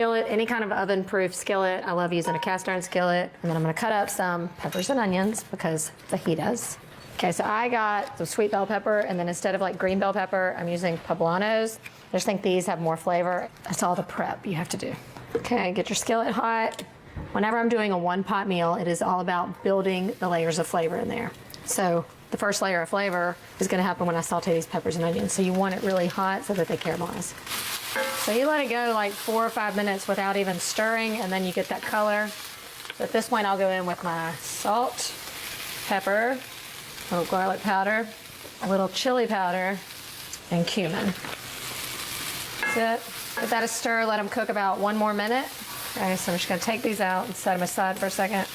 Skillet, any kind of oven-proof skillet. I love using a cast iron skillet. And then I'm gonna cut up some peppers and onions because fajitas. Okay, so I got some sweet bell pepper, and then instead of like green bell pepper, I'm using poblanos. I just think these have more flavor. That's all the prep you have to do. Okay, get your skillet hot. Whenever I'm doing a one-pot meal, it is all about building the layers of flavor in there. So the first layer of flavor is gonna happen when I saute these peppers and onions. So you want it really hot so that they caramelize. So you let it go like 4 or 5 minutes without even stirring, and then you get that color. So at this point, I'll go in with my salt, pepper, a little garlic powder, a little chili powder, and cumin. That's it. Give that a stir, let them cook about 1 more minute. Okay, so I'm just gonna take these out and set them aside for a second.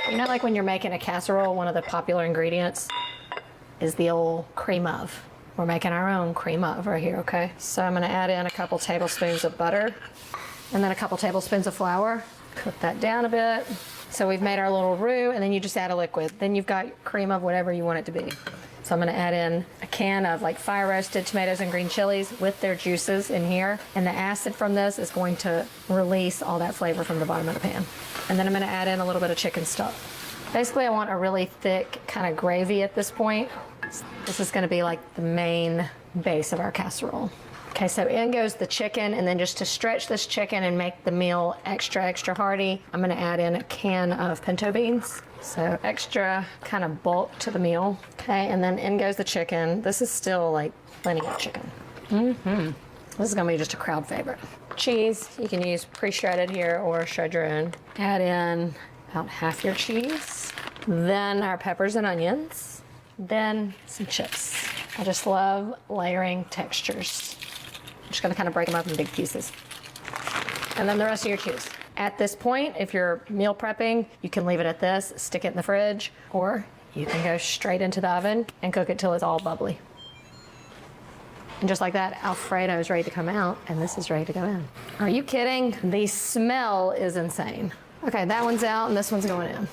You know, like when you're making a casserole, one of the popular ingredients is the old cream of. We're making our own cream of right here, okay? So I'm gonna add in a couple tablespoons of butter and then a couple tablespoons of flour. Cook that down a bit. So we've made our little roux, and then you just add a liquid. Then you've got cream of whatever you want it to be. So I'm gonna add in a can of like fire roasted tomatoes and green chilies with their juices in here. And the acid from this is going to release all that flavor from the bottom of the pan. And then I'm gonna add in a little bit of chicken stock. Basically, I want a really thick kind of gravy at this point. This is gonna be like the main base of our casserole. Okay, so in goes the chicken, and then just to stretch this chicken and make the meal extra, extra hearty, I'm gonna add in a can of pinto beans. So extra kind of bulk to the meal. Okay, and then in goes the chicken. This is still like plenty of chicken. This is gonna be just a crowd favorite. Cheese, you can use pre-shredded here or shred your own. Add in about half your cheese. Then our peppers and onions. Then some chips. I just love layering textures. I'm just gonna kind of break them up in big pieces. And then the rest of your cheese. At this point, if you're meal prepping, you can leave it at this, stick it in the fridge, or you can go straight into the oven and cook it till it's all bubbly. And just like that, Alfredo is ready to come out, and this is ready to go in. Are you kidding? The smell is insane. Okay, that one's out, and this one's going in.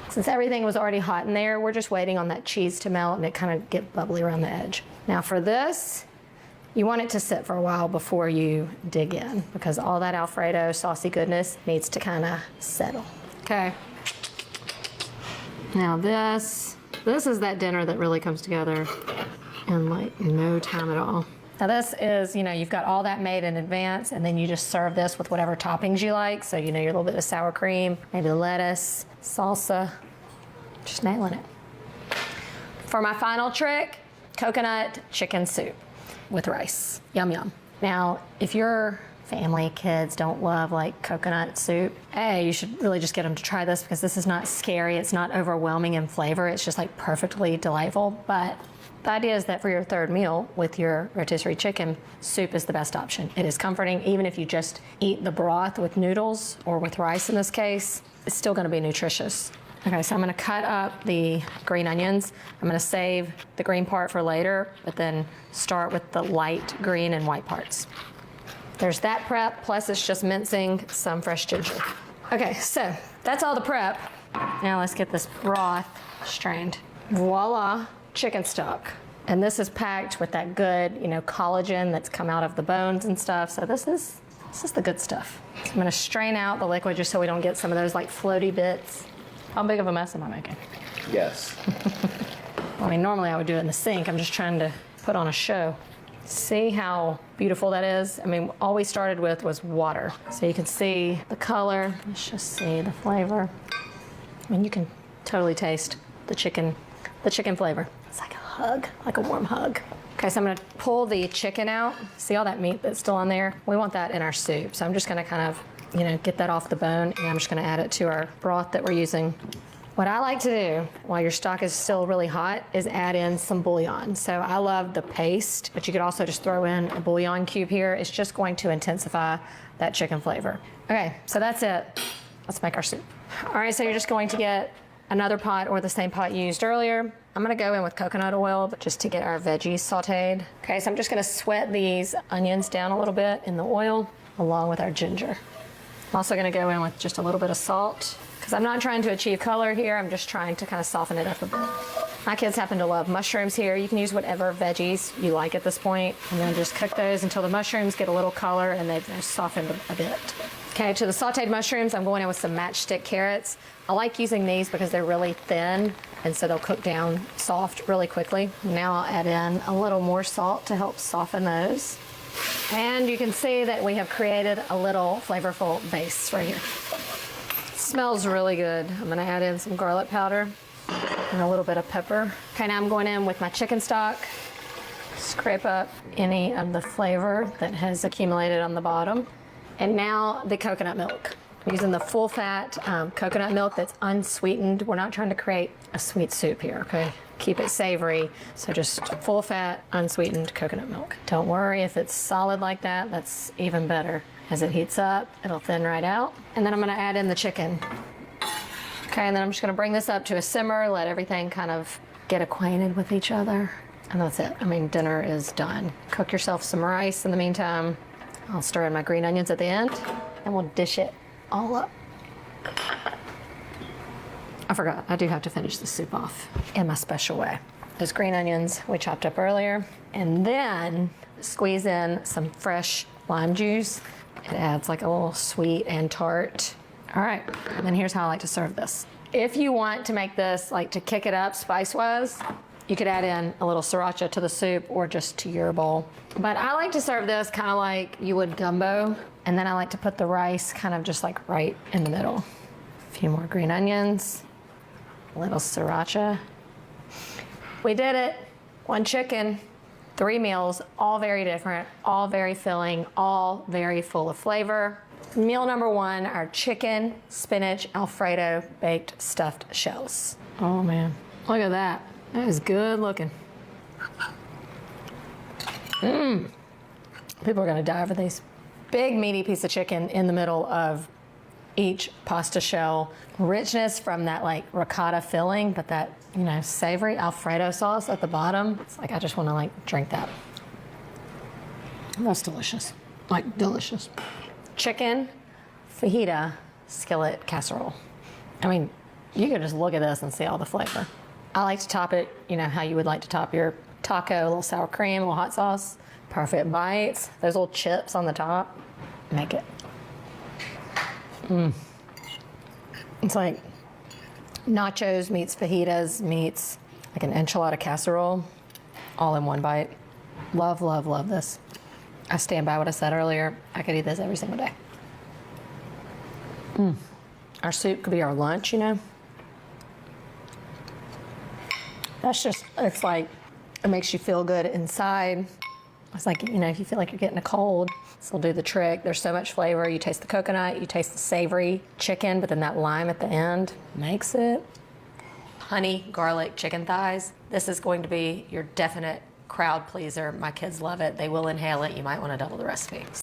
Since everything was already hot in there, we're just waiting on that cheese to melt and it kind of get bubbly around the edge. Now for this, you want it to sit for a while before you dig in, because all that Alfredo saucy goodness needs to kind of settle. Okay. Now this is that dinner that really comes together in like no time at all. Now this is, you've got all that made in advance, and then you just serve this with whatever toppings you like. So, your little bit of sour cream, maybe lettuce, salsa, just nailing it. For my final trick, coconut chicken soup with rice. Yum, yum. Now, if your family, kids don't love like coconut soup, you should really just get them to try this, because this is not scary. It's not overwhelming in flavor. It's just like perfectly delightful. But the idea is that for your third meal with your rotisserie chicken, soup is the best option. It is comforting. Even if you just eat the broth with noodles or with rice in this case, it's still gonna be nutritious. Okay, so I'm gonna cut up the green onions. I'm gonna save the green part for later, but then start with the light green and white parts. There's that prep, plus it's just mincing some fresh ginger. Okay, so that's all the prep. Now let's get this broth strained. Voila, chicken stock. And this is packed with that good, collagen that's come out of the bones and stuff. So this is the good stuff. So I'm gonna strain out the liquid just so we don't get some of those like floaty bits. How big of a mess am I making? Yes. Normally I would do it in the sink. I'm just trying to put on a show. See how beautiful that is? All we started with was water. So you can see the color. Let's just see the flavor. You can totally taste the chicken flavor. It's like a hug, like a warm hug. Okay, so I'm gonna pull the chicken out. See all that meat that's still on there? We want that in our soup. So I'm just gonna kind of, get that off the bone, and I'm just gonna add it to our broth that we're using. What I like to do while your stock is still really hot is add in some bouillon. So I love the paste, but you could also just throw in a bouillon cube here. It's just going to intensify that chicken flavor. Okay, so that's it. Let's make our soup. All right, so you're just going to get another pot or the same pot you used earlier. I'm gonna go in with coconut oil, but just to get our veggies sauteed. Okay, so I'm just gonna sweat these onions down a little bit in the oil along with our ginger. I'm also gonna go in with just a little bit of salt, because I'm not trying to achieve color here. I'm just trying to kind of soften it up a bit. My kids happen to love mushrooms here. You can use whatever veggies you like at this point, and then just cook those until the mushrooms get a little color and they've softened a bit. Okay, to the sauteed mushrooms, I'm going in with some matchstick carrots. I like using these because they're really thin, and so they'll cook down soft really quickly. Now I'll add in a little more salt to help soften those. And you can see that we have created a little flavorful base right here. It smells really good. I'm gonna add in some garlic powder and a little bit of pepper. Okay, now I'm going in with my chicken stock. Scrape up any of the flavor that has accumulated on the bottom. And now the coconut milk. I'm using the full fat coconut milk that's unsweetened. We're not trying to create a sweet soup here, okay? Keep it savory, so just full fat, unsweetened coconut milk. Don't worry if it's solid like that, that's even better. As it heats up, it'll thin right out. And then I'm gonna add in the chicken. Okay, and then I'm just gonna bring this up to a simmer, let everything kind of get acquainted with each other. And that's it. I mean, dinner is done. Cook yourself some rice in the meantime. I'll stir in my green onions at the end, and we'll dish it all up. I forgot, I do have to finish the soup off in my special way. Those green onions we chopped up earlier, and then squeeze in some fresh lime juice. It adds like a little sweet and tart. All right, and then here's how I like to serve this. If you want to make this, like to kick it up spice-wise, you could add in a little sriracha to the soup or just to your bowl. But I like to serve this kind of like you would gumbo, and then I like to put the rice kind of just like right in the middle. A few more green onions, a little sriracha. We did it. 1 chicken, 3 meals, all very different, all very filling, all very full of flavor. Meal number 1, our chicken, spinach, Alfredo baked stuffed shells. Oh man, look at that. That is good looking. People are gonna die over these. Big meaty piece of chicken in the middle of each pasta shell. Richness from that like ricotta filling, but that, you know, savory Alfredo sauce at the bottom. It's like, I just wanna like drink that. That's delicious, like delicious. Chicken fajita skillet casserole. I mean, you can just look at this and see all the flavor. I like to top it, you know, how you would like to top your taco, a little sour cream, a little hot sauce, perfect bites. Those little chips on the top, make it. It's like nachos meets fajitas meets like an enchilada casserole, all in one bite. Love, love, love this. I stand by what I said earlier. I could eat this every single day. Our soup could be our lunch, you know? That's just, it's like, it makes you feel good inside. It's like, you know, if you feel like you're getting a cold, this will do the trick. There's so much flavor. You taste the coconut, you taste the savory chicken, but then that lime at the end makes it. Honey, garlic, chicken thighs. This is going to be your definite crowd pleaser. My kids love it. They will inhale it. You might want to double the recipe.